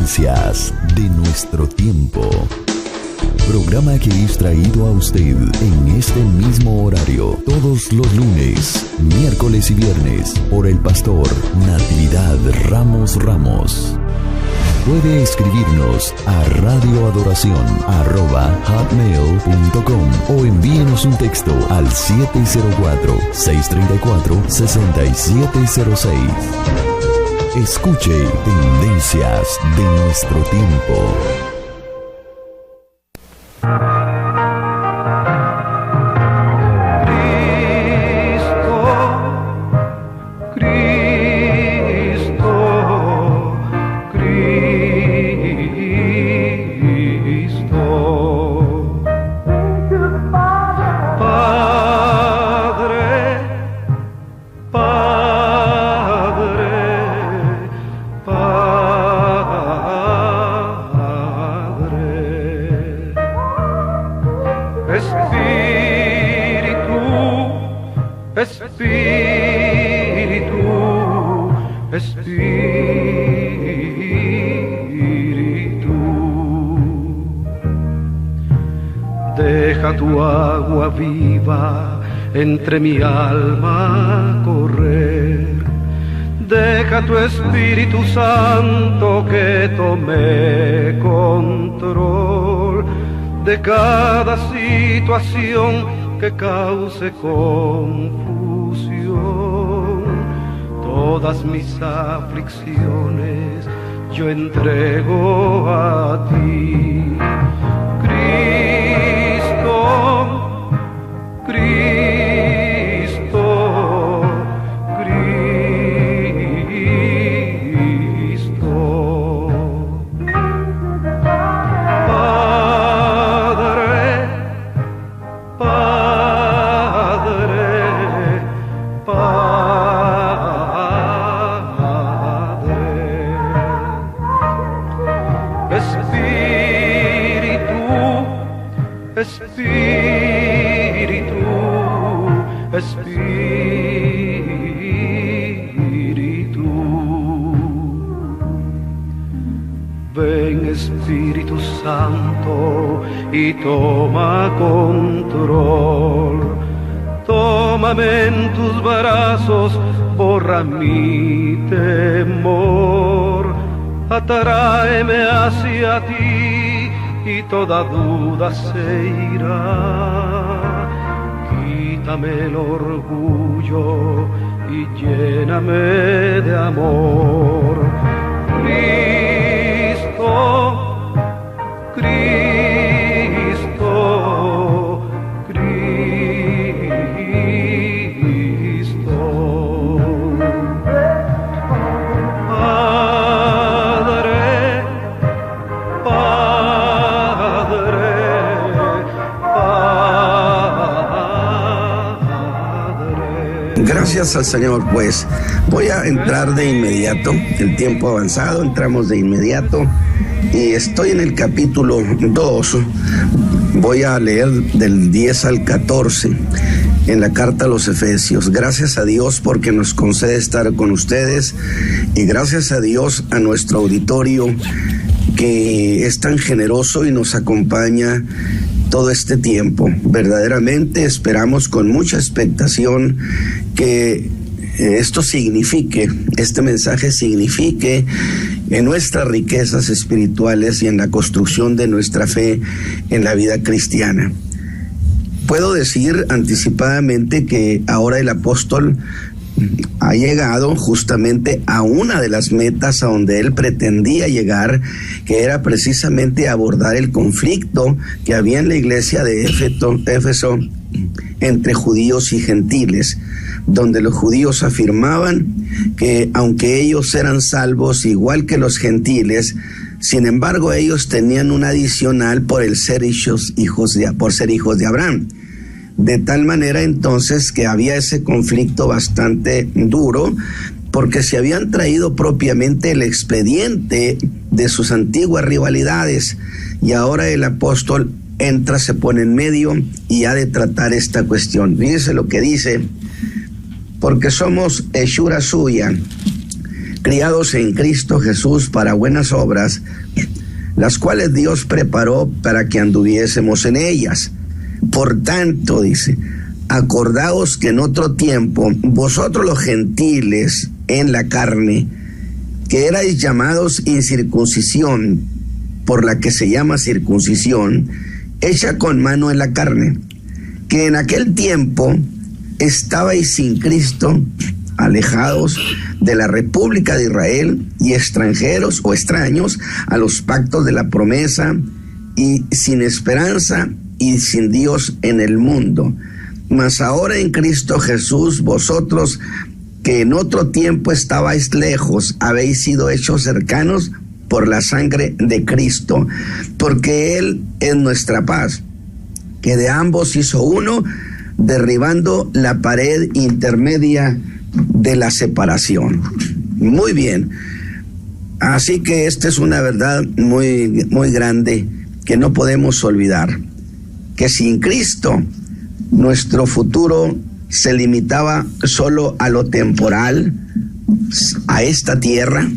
Tendencias de nuestro tiempo. Programa que es traído a usted en este mismo horario todos los lunes, miércoles y viernes por el pastor Natividad Ramos. Puede escribirnos a radioadoración@hotmail.com o envíenos un texto al 704-634-6706. Escuche Tendencias de nuestro tiempo. Deja tu agua viva entre mi alma correr. Deja tu Espíritu Santo que tome control de cada situación que cause confusión. Todas mis aflicciones yo entrego a ti. Ven Espíritu Santo y toma control. Tómame en tus brazos, borra mi temor. Atráeme hacia ti y toda duda se irá. Quítame el orgullo y lléname de amor. Cristo, Padre, Gracias al Señor, pues voy a entrar de inmediato, el tiempo avanzado, entramos de inmediato y estoy en el capítulo 2, voy a leer del 10 al 14 en la carta a los Efesios. Gracias a Dios porque nos concede estar con ustedes y gracias a Dios a nuestro auditorio que es tan generoso y nos acompaña todo este tiempo. Verdaderamente esperamos con mucha expectación que esto signifique, este mensaje signifique en nuestras riquezas espirituales y en la construcción de nuestra fe en la vida cristiana. Puedo decir anticipadamente que ahora el apóstol ha llegado justamente a una de las metas a donde él pretendía llegar, que era precisamente abordar el conflicto que había en la iglesia de Éfeso entre judíos y gentiles, donde los judíos afirmaban que aunque ellos eran salvos igual que los gentiles, sin embargo ellos tenían un adicional por ser hijos de Abraham. De tal manera entonces que había ese conflicto bastante duro, porque se habían traído propiamente el expediente de sus antiguas rivalidades, y ahora el apóstol entra, se pone en medio y ha de tratar esta cuestión. Fíjese lo que dice: porque somos hechura suya, criados en Cristo Jesús para buenas obras, las cuales Dios preparó para que anduviésemos en ellas. Por tanto, dice, acordaos que en otro tiempo, vosotros los gentiles en la carne, que erais llamados incircuncisión, por la que se llama circuncisión, hecha con mano en la carne, que en aquel tiempo estabais sin Cristo, alejados de la República de Israel y extranjeros o extraños a los pactos de la promesa, y sin esperanza y sin Dios en el mundo. Mas ahora en Cristo Jesús, vosotros que en otro tiempo estabais lejos, habéis sido hechos cercanos por la sangre de Cristo, porque Él es nuestra paz, que de ambos hizo uno, derribando la pared intermedia de la separación. Muy bien. Así que esta es una verdad muy, muy grande que no podemos olvidar, que sin Cristo nuestro futuro se limitaba solo a lo temporal, a esta tierra,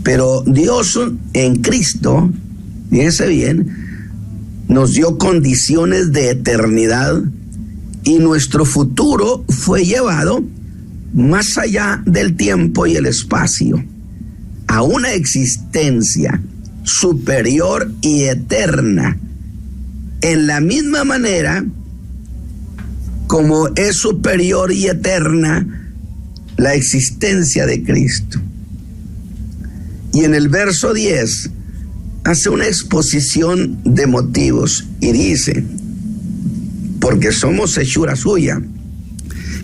pero Dios en Cristo, fíjense bien, nos dio condiciones de eternidad y nuestro futuro fue llevado más allá del tiempo y el espacio, a una existencia superior y eterna, en la misma manera como es superior y eterna la existencia de Cristo. Y en el verso 10 hace una exposición de motivos y dice, porque somos hechura suya,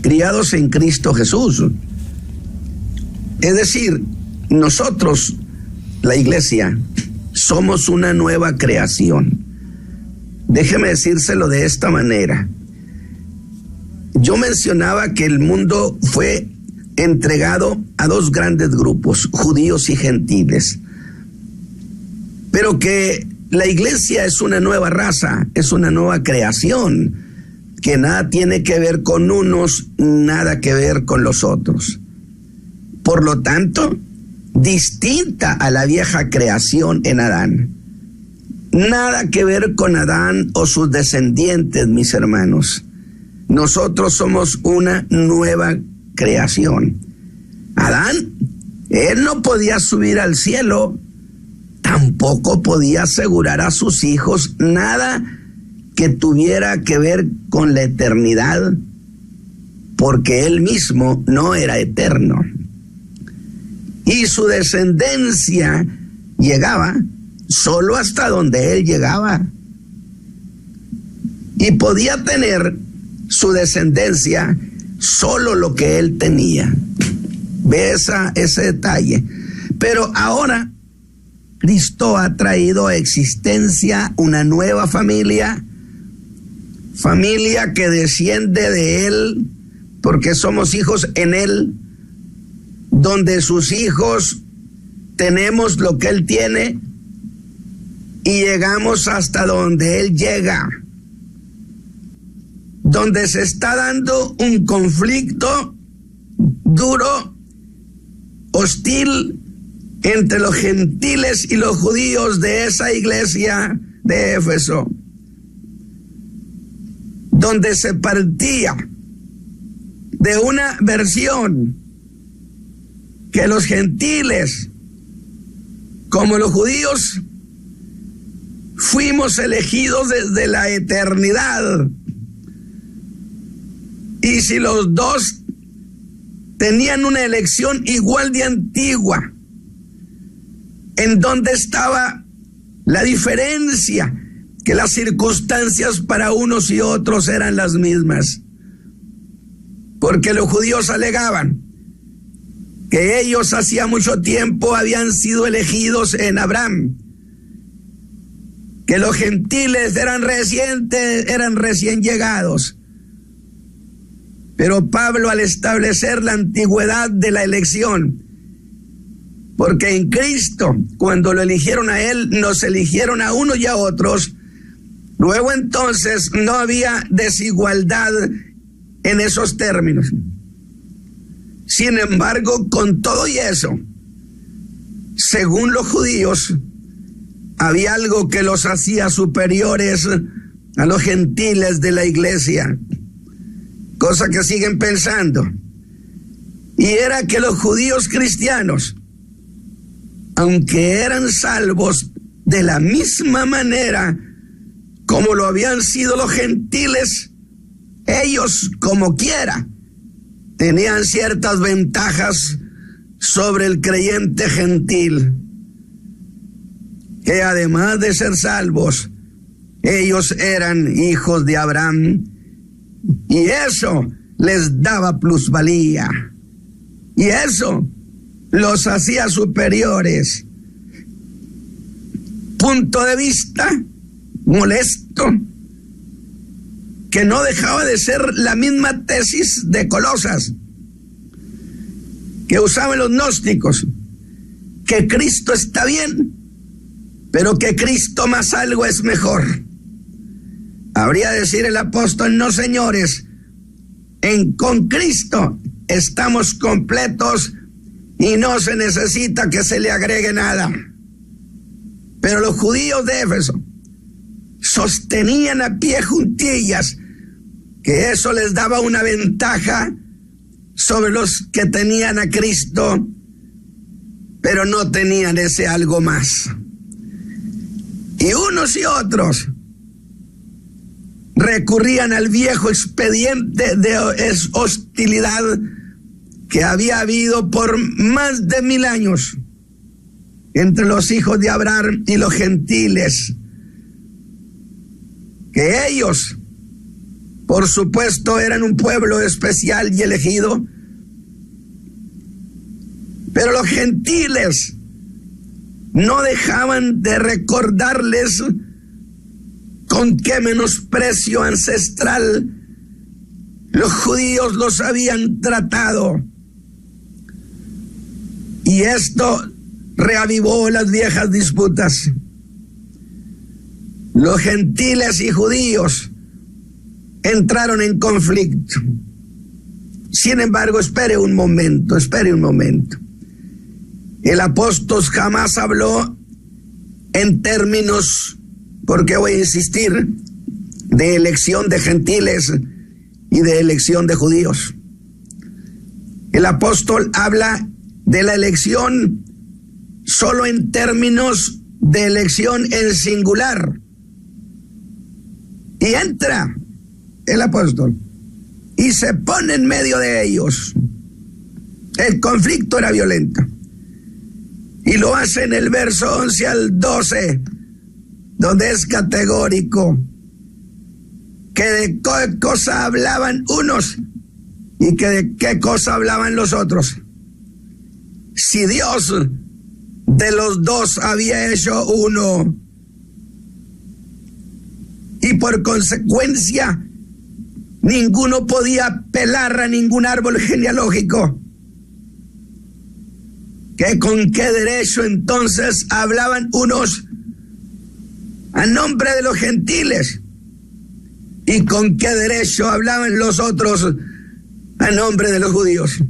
criados en Cristo Jesús. Es decir, nosotros, la iglesia, somos una nueva creación. Déjeme decírselo de esta manera. Yo mencionaba que el mundo fue entregado a dos grandes grupos, judíos y gentiles, pero que la iglesia es una nueva raza, es una nueva creación, que nada tiene que ver con unos, nada que ver con los otros. Por lo tanto, distinta a la vieja creación en Adán. Nada que ver con Adán o sus descendientes, mis hermanos. Nosotros somos una nueva creación. Adán, él no podía subir al cielo, tampoco podía asegurar a sus hijos nada que tuviera que ver con la eternidad, porque él mismo no era eterno. Y su descendencia llegaba solo hasta donde él llegaba. Y podía tener su descendencia solo lo que él tenía. Ve ese detalle. Pero ahora Cristo ha traído a existencia una nueva familia que desciende de él, porque somos hijos en él, donde sus hijos tenemos lo que él tiene y llegamos hasta donde él llega, donde se está dando un conflicto duro, hostil, entre los gentiles y los judíos de esa iglesia de Éfeso, donde se partía de una versión que los gentiles, como los judíos, fuimos elegidos desde la eternidad. Y si los dos tenían una elección igual de antigua, ¿en dónde estaba la diferencia? Que las circunstancias para unos y otros eran las mismas. Porque los judíos alegaban que ellos hacía mucho tiempo habían sido elegidos en Abraham, que los gentiles eran recién llegados. Pero Pablo, al establecer la antigüedad de la elección, porque en Cristo, cuando lo eligieron a él, nos eligieron a unos y a otros, luego entonces no había desigualdad en esos términos. Sin embargo, con todo y eso, según los judíos, había algo que los hacía superiores a los gentiles de la iglesia, cosa que siguen pensando, y era que los judíos cristianos, aunque eran salvos de la misma manera como lo habían sido los gentiles, ellos como quiera tenían ciertas ventajas sobre el creyente gentil, que además de ser salvos, ellos eran hijos de Abraham, y eso les daba plusvalía, y eso los hacía superiores. Punto de vista molesto, que no dejaba de ser la misma tesis de Colosas que usaban los gnósticos, que Cristo está bien, pero que Cristo más algo es mejor. Habría de decir el apóstol: no, señores, con Cristo estamos completos y no se necesita que se le agregue nada. Pero los judíos de Éfeso sostenían a pie juntillas que eso les daba una ventaja sobre los que tenían a Cristo, pero no tenían ese algo más. Y unos y otros recurrían al viejo expediente de hostilidad que había habido por más de 1000 años entre los hijos de Abraham y los gentiles, que ellos, por supuesto, eran un pueblo especial y elegido, pero los gentiles no dejaban de recordarles con qué menosprecio ancestral los judíos los habían tratado. Y esto reavivó las viejas disputas. Los gentiles y judíos entraron en conflicto. Sin embargo, espere un momento. El apóstol jamás habló en términos, porque voy a insistir, de elección de gentiles y de elección de judíos. El apóstol habla de la elección solo en términos de elección en singular. Y entra el apóstol y se pone en medio de ellos. El conflicto era violento. Y lo hace en el verso 11 al 12, donde es categórico que de qué cosa hablaban unos y que de qué cosa hablaban los otros. Si Dios de los dos había hecho uno, y por consecuencia ninguno podía apelar a ningún árbol genealógico, ¿que con qué derecho entonces hablaban unos a nombre de los gentiles y con qué derecho hablaban los otros a nombre de los judíos?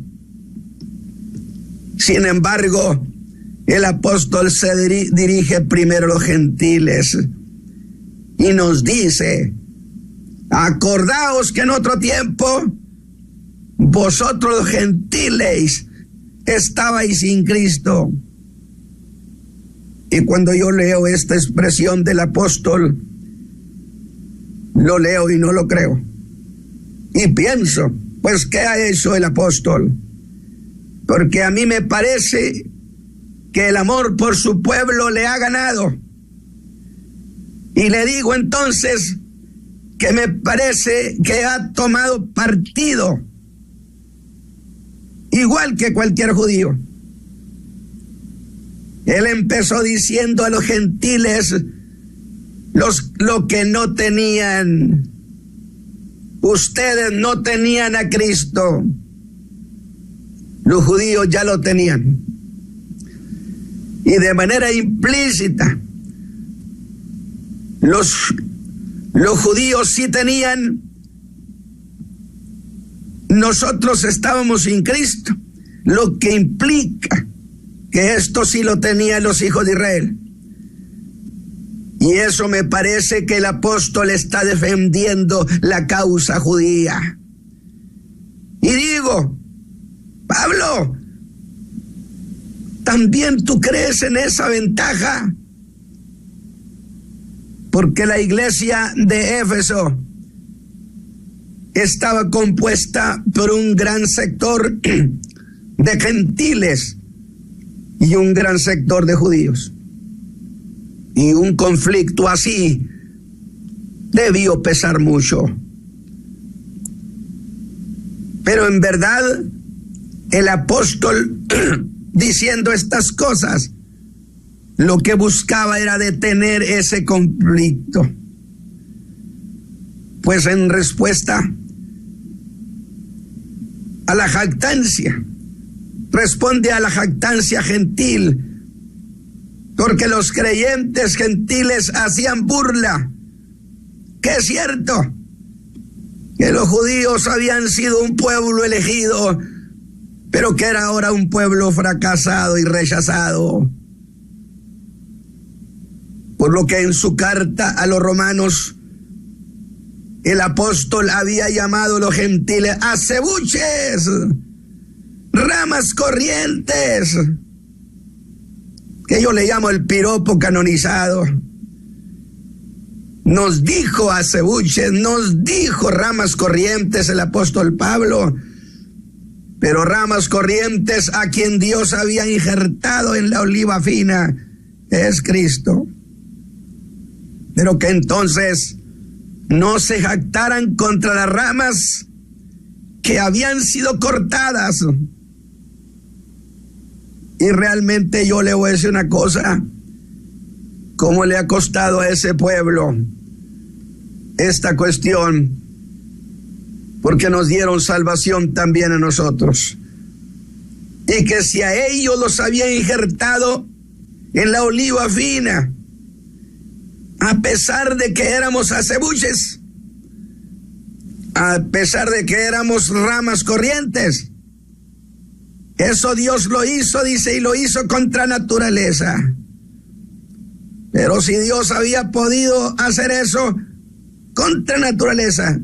Sin embargo, el apóstol se dirige primero a los gentiles y nos dice: acordaos que en otro tiempo vosotros los gentiles estabais sin Cristo. Y cuando yo leo esta expresión del apóstol, lo leo y no lo creo. Y pienso, pues, ¿qué ha hecho el apóstol? Porque a mí me parece que el amor por su pueblo le ha ganado. Y le digo entonces que me parece que ha tomado partido, igual que cualquier judío. Él empezó diciendo a los gentiles lo que no tenían. Ustedes no tenían a Cristo. Los judíos ya lo tenían. Y de manera implícita, los judíos sí tenían. Nosotros estábamos sin Cristo. lo que implica que esto sí lo tenían los hijos de Israel. Y eso me parece que el apóstol está defendiendo la causa judía. Y digo, Pablo, ¿también tú crees en esa ventaja? Porque la iglesia de Éfeso estaba compuesta por un gran sector de gentiles y un gran sector de judíos. Y un conflicto así debió pesar mucho. Pero en verdad, el apóstol diciendo estas cosas, lo que buscaba era detener ese conflicto. Pues en respuesta a la jactancia, responde a la jactancia gentil, porque los creyentes gentiles hacían burla, que es cierto, que los judíos habían sido un pueblo elegido, pero que era ahora un pueblo fracasado y rechazado. Por lo que en su carta a los romanos, el apóstol había llamado a los gentiles acebuches, ramas corrientes, que yo le llamo el piropo canonizado. Nos dijo acebuches, nos dijo ramas corrientes el apóstol Pablo, pero ramas corrientes a quien Dios había injertado en la oliva fina es Cristo. Pero que entonces no se jactaran contra las ramas que habían sido cortadas. Y realmente yo le voy a decir una cosa, cómo le ha costado a ese pueblo esta cuestión, porque nos dieron salvación también a nosotros. Y que si a ellos los había injertado en la oliva fina, a pesar de que éramos acebuches, a pesar de que éramos ramas corrientes, eso Dios lo hizo, dice, y lo hizo contra naturaleza. Pero si Dios había podido hacer eso contra naturaleza,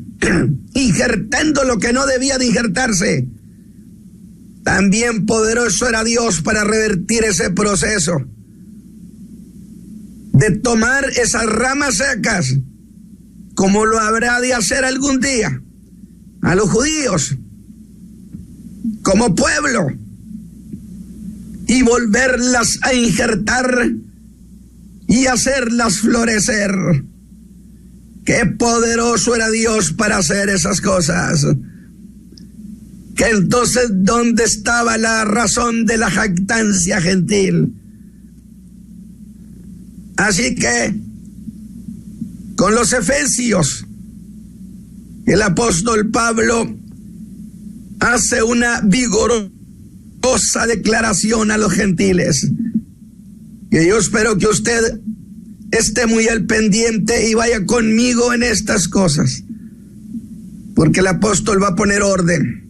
injertando lo que no debía de injertarse, también poderoso era Dios para revertir ese proceso de tomar esas ramas secas, como lo habrá de hacer algún día a los judíos como pueblo, y volverlas a injertar y hacerlas florecer. Qué poderoso era Dios para hacer esas cosas. Que entonces, ¿dónde estaba la razón de la jactancia gentil? Así que, con los efesios, el apóstol Pablo hace una vigorosa declaración a los gentiles. Y yo espero que usted esté muy al pendiente y vaya conmigo en estas cosas, porque el apóstol va a poner orden,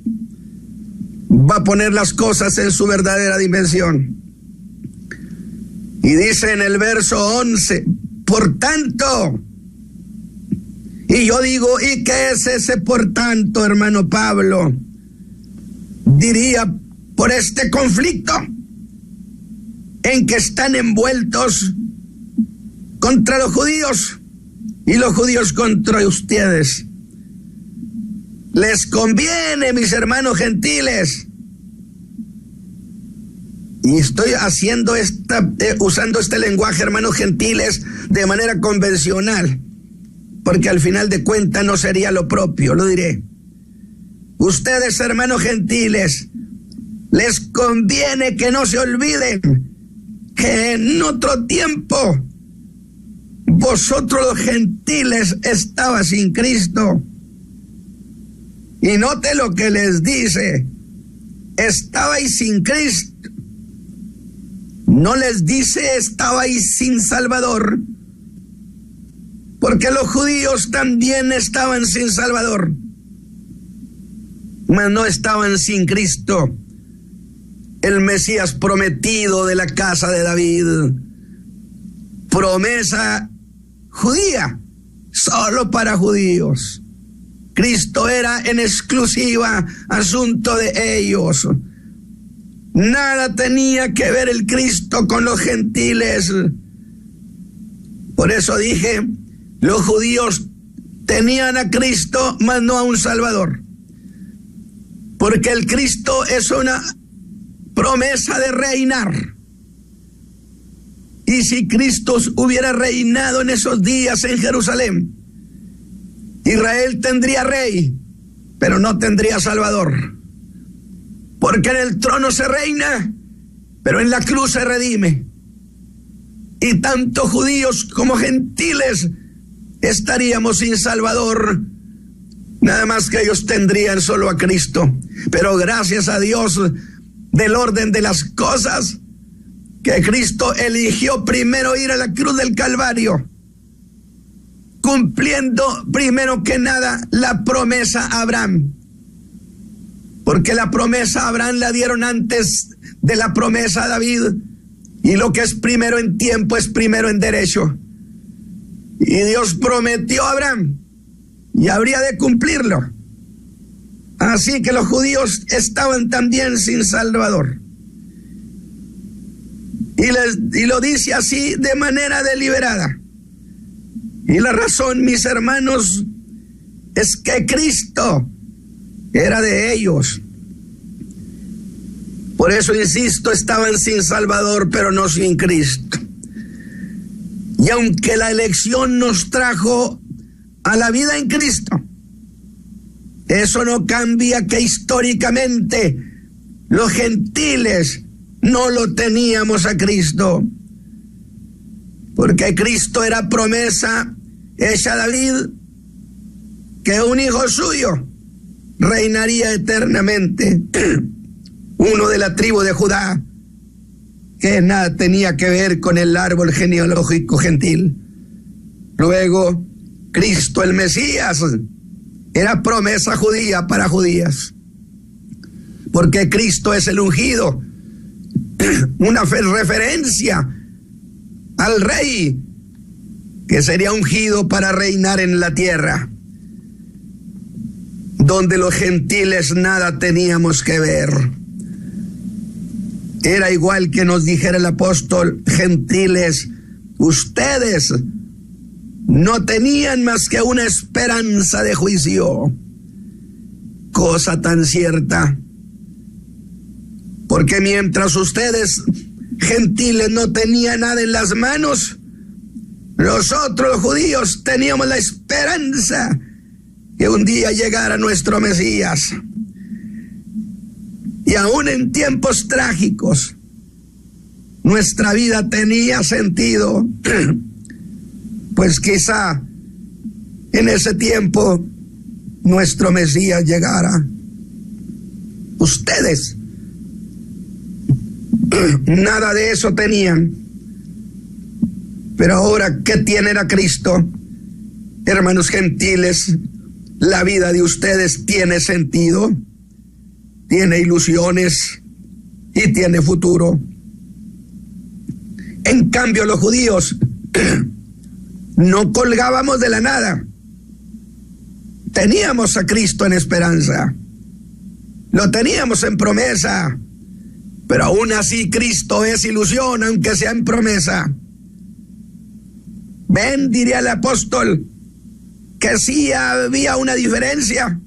va a poner las cosas en su verdadera dimensión. Y dice en el verso 11, por tanto, y yo digo, ¿y qué es ese por tanto, hermano Pablo? Diría, por este conflicto en que están envueltos contra los judíos y los judíos contra ustedes. Les conviene, mis hermanos gentiles, y estoy haciendo usando este lenguaje, hermanos gentiles, de manera convencional, porque al final de cuentas no sería lo propio, lo diré. Ustedes, hermanos gentiles, les conviene que no se olviden que en otro tiempo vosotros los gentiles estabais sin Cristo. Y note lo que les dice, estabais sin Cristo. No les dice estabais sin Salvador, porque los judíos también estaban sin Salvador, mas no estaban sin Cristo. el Mesías prometido de la casa de David. Promesa judía, solo para judíos. Cristo era en exclusiva asunto de ellos. Nada tenía que ver el Cristo con los gentiles. Por eso dije, los judíos tenían a Cristo, mas no a un Salvador. Porque el Cristo es una promesa de reinar. Y si Cristo hubiera reinado en esos días en Jerusalén, Israel tendría rey, pero no tendría Salvador. Porque en el trono se reina, pero en la cruz se redime. Y tanto judíos como gentiles estaríamos sin Salvador. Nada más que ellos tendrían solo a Cristo. Pero gracias a Dios del orden de las cosas, que Cristo eligió primero ir a la cruz del Calvario, cumpliendo primero que nada la promesa a Abraham. Porque la promesa a Abraham la dieron antes de la promesa a David. Y lo que es primero en tiempo es primero en derecho. Y Dios prometió a Abraham y habría de cumplirlo. Así que los judíos estaban también sin Salvador. Y lo dice así de manera deliberada. Y la razón, mis hermanos, es que Cristo era de ellos. Por eso insisto, estaban sin Salvador, pero no sin Cristo. Y aunque la elección nos trajo a la vida en Cristo, eso no cambia que históricamente los gentiles no lo teníamos a Cristo. Porque Cristo era promesa hecha a David, que un hijo suyo reinaría eternamente. Uno de la tribu de Judá, que nada tenía que ver con el árbol genealógico gentil. Luego, Cristo el Mesías era promesa judía para judías, porque Cristo es el ungido, una referencia al rey que sería ungido para reinar en la tierra, donde los gentiles nada teníamos que ver. Era igual que nos dijera el apóstol: gentiles, ustedes no tenían más que una esperanza de juicio. Cosa tan cierta. Porque mientras ustedes, gentiles, no tenían nada en las manos, nosotros los judíos teníamos la esperanza que un día llegara nuestro Mesías. Y aún en tiempos trágicos, nuestra vida tenía sentido, pues quizá en ese tiempo nuestro Mesías llegara. Ustedes nada de eso tenían, pero ahora que tienen a Cristo, hermanos gentiles, la vida de ustedes tiene sentido, tiene ilusiones y tiene futuro. En cambio, los judíos no colgábamos de la nada. Teníamos a Cristo en esperanza, lo teníamos en promesa, pero aún así Cristo es ilusión, aunque sea en promesa. Ven, diría el apóstol, que sí había una diferencia.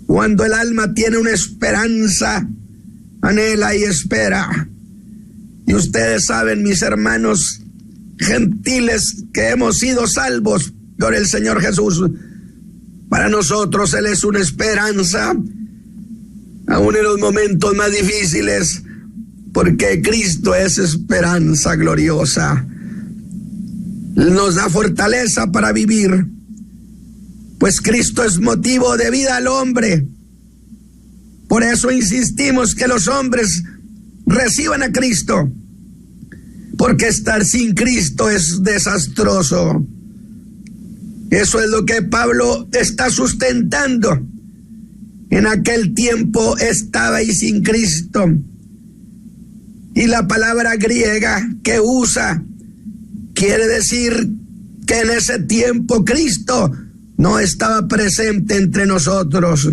Cuando el alma tiene una esperanza, anhela y espera. Y ustedes saben, mis hermanos gentiles, que hemos sido salvos por el Señor Jesús. Para nosotros Él es una esperanza, aún en los momentos más difíciles, porque Cristo es esperanza gloriosa. Nos da fortaleza para vivir, pues Cristo es motivo de vida al hombre. Por eso insistimos que los hombres reciban a Cristo, porque estar sin Cristo es desastroso. Eso es lo que Pablo está sustentando En aquel tiempo estabais sin Cristo. Y la palabra griega que usa quiere decir que en ese tiempo Cristo no estaba presente entre nosotros.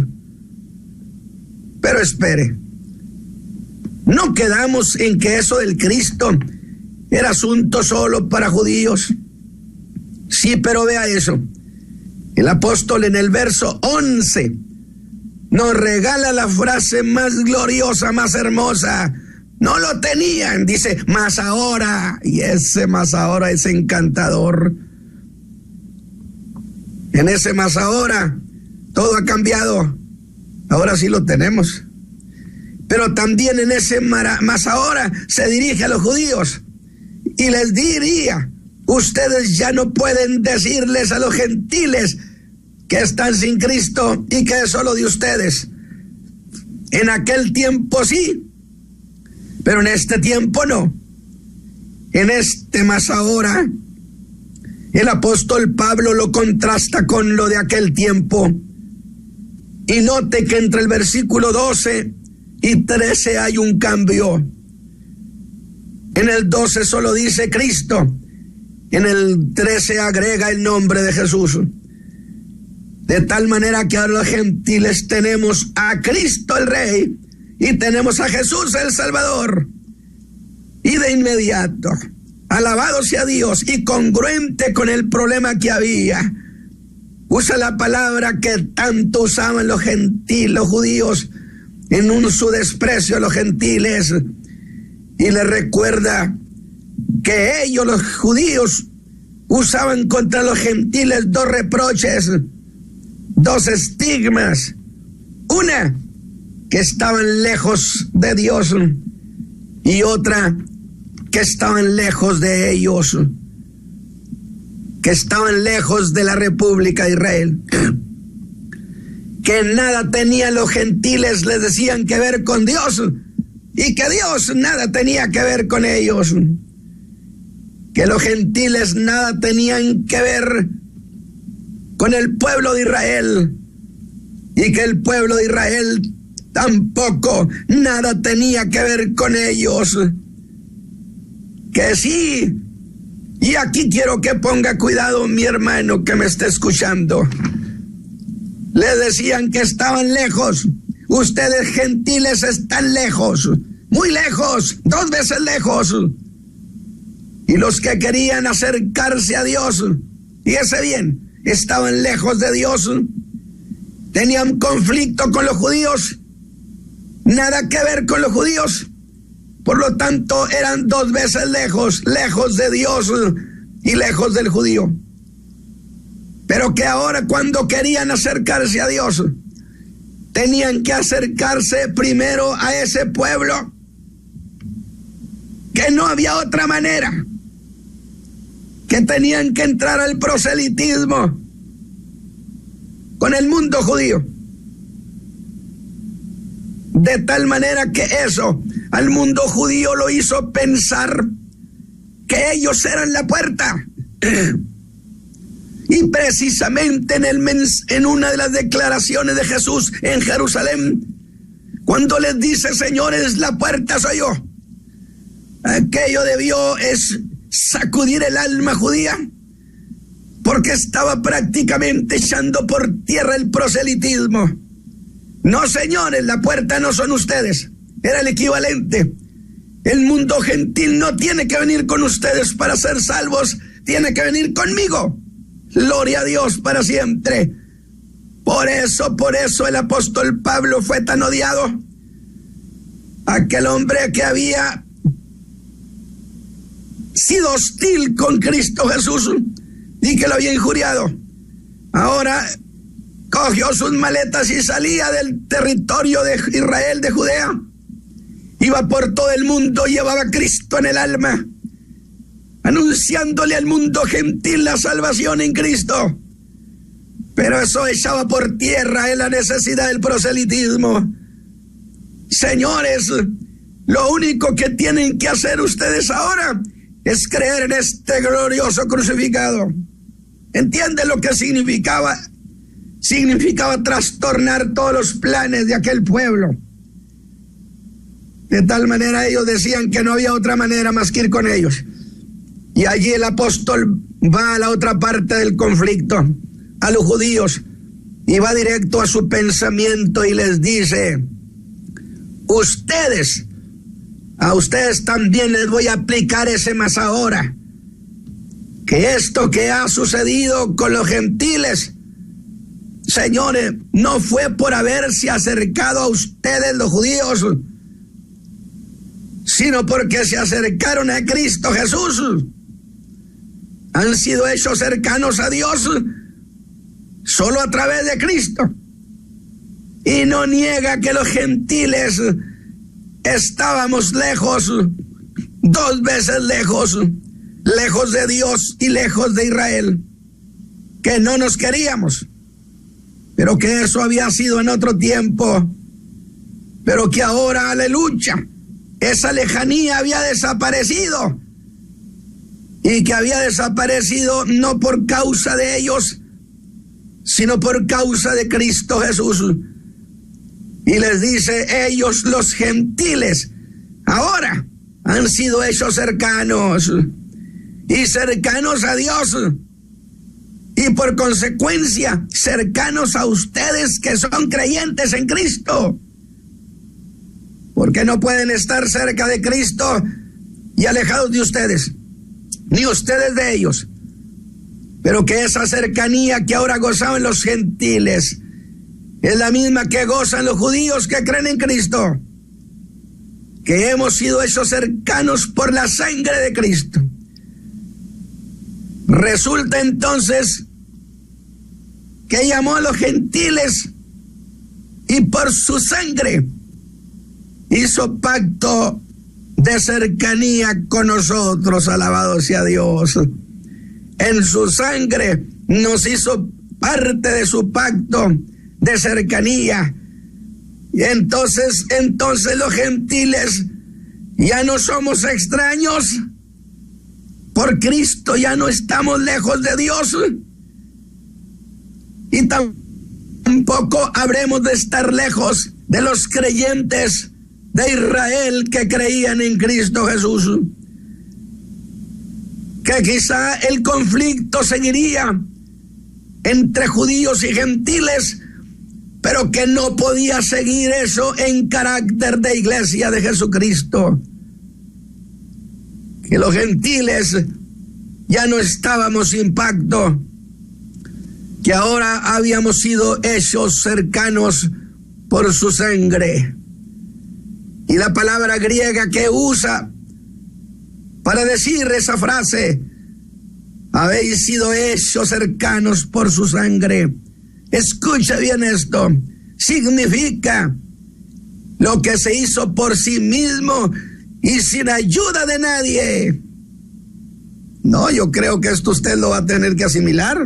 Pero espere, no quedamos en que eso del Cristo era asunto solo para judíos. Sí, pero vea eso. El apóstol en el verso 11 nos regala la frase más gloriosa, más hermosa. No lo tenían, dice, mas ahora, y ese mas ahora es encantador. En ese mas ahora, todo ha cambiado. Ahora sí lo tenemos. Pero también en ese mas ahora se dirige a los judíos y les diría: ustedes ya no pueden decirles a los gentiles que están sin Cristo y que es solo de ustedes. En aquel tiempo sí, pero en este tiempo no. En este mas ahora, el apóstol Pablo lo contrasta con lo de aquel tiempo. Y note que entre el versículo 12 y 13 hay un cambio. En el 12 solo dice Cristo. En el 13 agrega el nombre de Jesús. De tal manera que ahora los gentiles tenemos a Cristo el Rey y tenemos a Jesús el Salvador. Y de inmediato, alabado sea Dios, y congruente con el problema que había, usa la palabra que tanto usaban los gentiles, los judíos, en su desprecio a los gentiles, y les recuerda que ellos, los judíos, usaban contra los gentiles dos reproches, dos estigmas. Una, que estaban lejos de Dios, y otra, que estaban lejos de ellos, que estaban lejos de la República de Israel, que nada tenían los gentiles, les decían, que ver con Dios, y que Dios nada tenía que ver con ellos, que los gentiles nada tenían que ver con el pueblo de Israel, y que el pueblo de Israel tampoco nada tenía que ver con ellos. Que sí, y aquí quiero que ponga cuidado mi hermano que me está escuchando. Le decían que estaban lejos. Ustedes gentiles están lejos, muy lejos, 2 veces lejos. Y los que querían acercarse a Dios, fíjese bien, estaban lejos de Dios, tenían conflicto con los judíos, nada que ver con los judíos, por lo tanto eran 2 veces lejos, lejos de Dios y lejos del judío. Pero que ahora, cuando querían acercarse a Dios, tenían que acercarse primero a ese pueblo, que no había otra manera, que tenían que entrar al proselitismo con el mundo judío. De tal manera que eso al mundo judío lo hizo pensar que ellos eran la puerta. Y precisamente en una de las declaraciones de Jesús en Jerusalén, cuando les dice: señores, la puerta soy yo, aquello debió sacudir el alma judía, porque estaba prácticamente echando por tierra el proselitismo. No, señores, la puerta no son ustedes, era el equivalente. El mundo gentil no tiene que venir con ustedes para ser salvos, tiene que venir conmigo. Gloria a Dios para siempre. Por eso el apóstol Pablo fue tan odiado. Aquel hombre que había sido hostil con Cristo Jesús y que lo había injuriado, ahora cogió sus maletas y salía del territorio de Israel, de Judea. Iba por todo el mundo, llevaba a Cristo en el alma, anunciándole al mundo gentil la salvación en Cristo. Pero eso echaba por tierra en la necesidad del proselitismo. Señores, lo único que tienen que hacer ustedes ahora es creer en este glorioso crucificado. ¿Entienden lo que significaba significaba trastornar todos los planes de aquel pueblo. De tal manera ellos decían que no había otra manera más que ir con ellos. Y allí el apóstol va a la otra parte del conflicto, a los judíos, y va directo a su pensamiento y les dice: a ustedes también les voy a aplicar ese más ahora, que esto que ha sucedido con los gentiles, señores, no fue por haberse acercado a ustedes los judíos, sino porque se acercaron a Cristo Jesús. Han sido hechos cercanos a Dios solo a través de Cristo. Y no niega que los gentiles estábamos lejos, 2 veces lejos de Dios y lejos de Israel, que no nos queríamos, pero que eso había sido en otro tiempo, pero que ahora, aleluya, esa lejanía había desaparecido, y que había desaparecido no por causa de ellos, sino por causa de Cristo Jesús. Y les dice: ellos, los gentiles, ahora han sido hechos cercanos, y cercanos a Dios, y por consecuencia cercanos a ustedes que son creyentes en Cristo, porque no pueden estar cerca de Cristo y alejados de ustedes, ni ustedes de ellos, pero que esa cercanía que ahora gozaban los gentiles es la misma que gozan los judíos que creen en Cristo, que hemos sido hechos cercanos por la sangre de Cristo. Resulta entonces que llamó a los gentiles y por su sangre hizo pacto de cercanía con nosotros. Alabado sea Dios. En su sangre nos hizo parte de su pacto de cercanía. Y entonces los gentiles ya no somos extraños. Por Cristo ya no estamos lejos de Dios, y tampoco habremos de estar lejos de los creyentes de Israel que creían en Cristo Jesús. Que quizá el conflicto seguiría entre judíos y gentiles, pero que no podía seguir eso en carácter de iglesia de Jesucristo. Que los gentiles ya no estábamos sin pacto, que ahora habíamos sido hechos cercanos por su sangre. Y la palabra griega que usa para decir esa frase, habéis sido hechos cercanos por su sangre, escucha bien esto, significa lo que se hizo por sí mismo y sin ayuda de nadie. No, yo creo que esto usted lo va a tener que asimilar.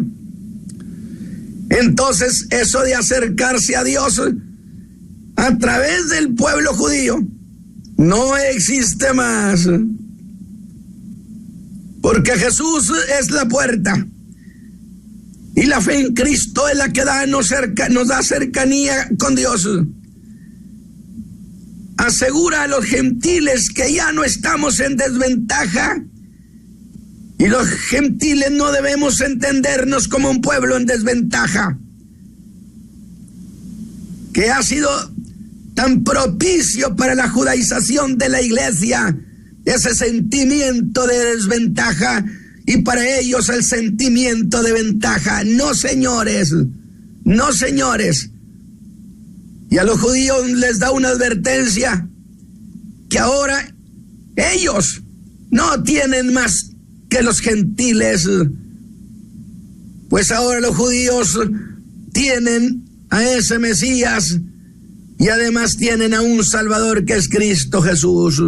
Entonces, eso de acercarse a Dios a través del pueblo judío no existe más. Porque Jesús es la puerta. Y la fe en Cristo es la que nos da cercanía con Dios. Asegura a los gentiles que ya no estamos en desventaja. Y los gentiles no debemos entendernos como un pueblo en desventaja, que ha sido tan propicio para la judaización de la iglesia, ese sentimiento de desventaja, y para ellos el sentimiento de ventaja. No, señores, no, señores. Y a los judíos les da una advertencia, que ahora ellos no tienen más que los gentiles, pues ahora los judíos tienen a ese Mesías y además tienen a un Salvador que es Cristo Jesús.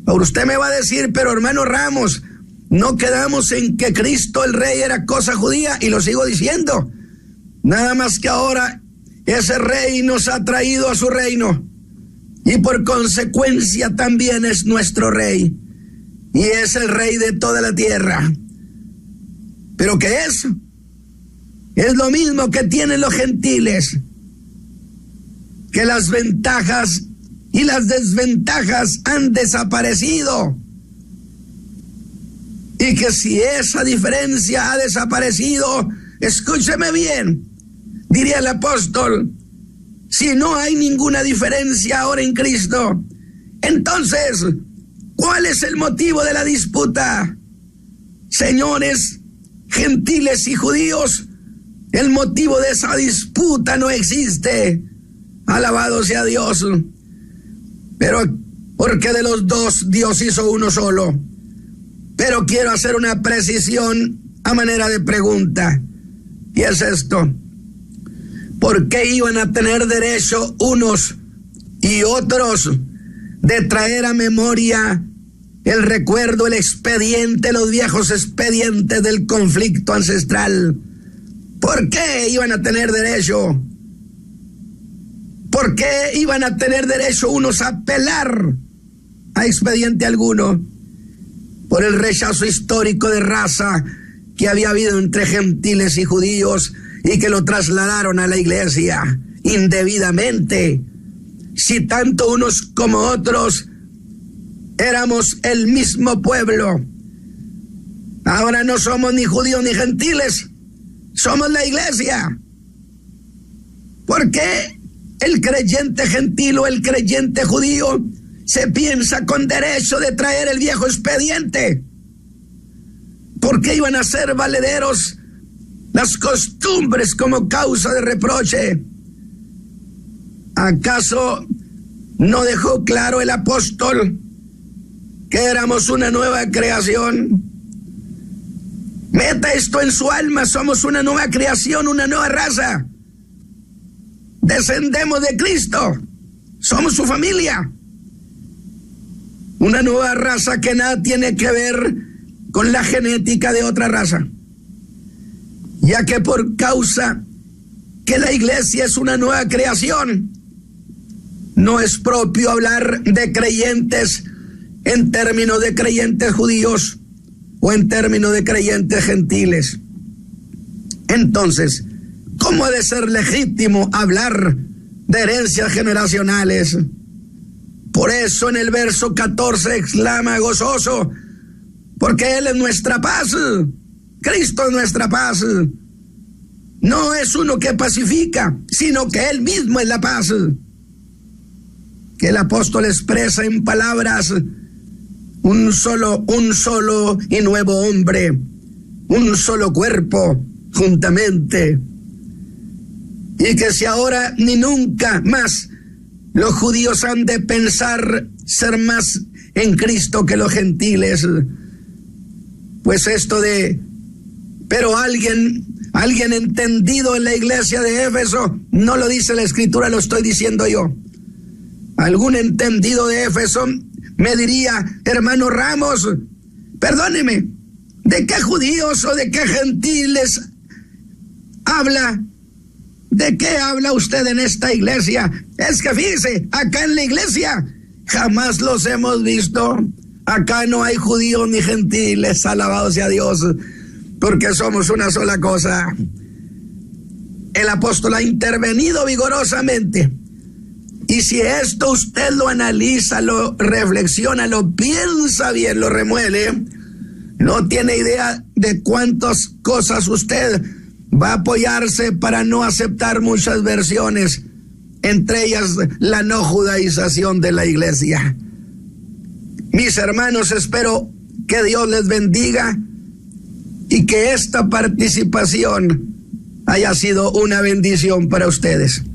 Ahora usted me va a decir: pero hermano Ramos, no quedamos en que Cristo el Rey era cosa judía, y lo sigo diciendo, nada más que ahora ese Rey nos ha traído a su reino y por consecuencia también es nuestro Rey. Y es el Rey de toda la tierra. ¿Pero qué es? es lo mismo que tienen los gentiles, que las ventajas y las desventajas han desaparecido, y que si esa diferencia ha desaparecido, escúcheme bien, diría el apóstol, si no hay ninguna diferencia ahora en Cristo, entonces, ¿cuál es el motivo de la disputa? Señores, gentiles y judíos, el motivo de esa disputa no existe. Alabado sea Dios. Pero, porque de los dos Dios hizo uno solo. Pero quiero hacer una precisión a manera de pregunta. Y es esto. ¿Por qué iban a tener derecho unos y otros de traer a memoria el recuerdo, el expediente, los viejos expedientes del conflicto ancestral? ¿Por qué iban a tener derecho? ¿Por qué iban a tener derecho unos a apelar a expediente alguno? Por el rechazo histórico de raza que había habido entre gentiles y judíos y que lo trasladaron a la iglesia indebidamente. Si tanto unos como otros éramos el mismo pueblo, ahora no somos ni judíos ni gentiles, somos la iglesia. ¿Por qué el creyente gentil o el creyente judío se piensa con derecho de traer el viejo expediente? ¿Por qué iban a ser valederos las costumbres como causa de reproche? ¿Acaso no dejó claro el apóstol que éramos una nueva creación? Meta esto en su alma, somos una nueva creación, una nueva raza. Descendemos de Cristo, somos su familia. Una nueva raza que nada tiene que ver con la genética de otra raza. Ya que por causa que la iglesia es una nueva creación, no es propio hablar de creyentes en términos de creyentes judíos o en términos de creyentes gentiles. Entonces, ¿cómo ha de ser legítimo hablar de herencias generacionales? Por eso en el verso 14 exclama gozoso, porque Él es nuestra paz, Cristo es nuestra paz. No es uno que pacifica, sino que Él mismo es la paz. Que el apóstol expresa en palabras un solo y nuevo hombre, un solo cuerpo juntamente. Y que si ahora ni nunca más los judíos han de pensar ser más en Cristo que los gentiles, pues esto de, pero alguien entendido en la iglesia de Éfeso, no lo dice la escritura, lo estoy diciendo yo. Algún entendido de Éfeso me diría, hermano Ramos, perdóneme, ¿de qué judíos o de qué gentiles habla? ¿De qué habla usted en esta iglesia? Es que fíjese, acá en la iglesia jamás los hemos visto. Acá no hay judíos ni gentiles, alabado sea Dios, porque somos una sola cosa. El apóstol ha intervenido vigorosamente. Y si esto usted lo analiza, lo reflexiona, lo piensa bien, lo remueve, no tiene idea de cuántas cosas usted va a apoyarse para no aceptar muchas versiones, entre ellas la no judaización de la iglesia. Mis hermanos, espero que Dios les bendiga y que esta participación haya sido una bendición para ustedes.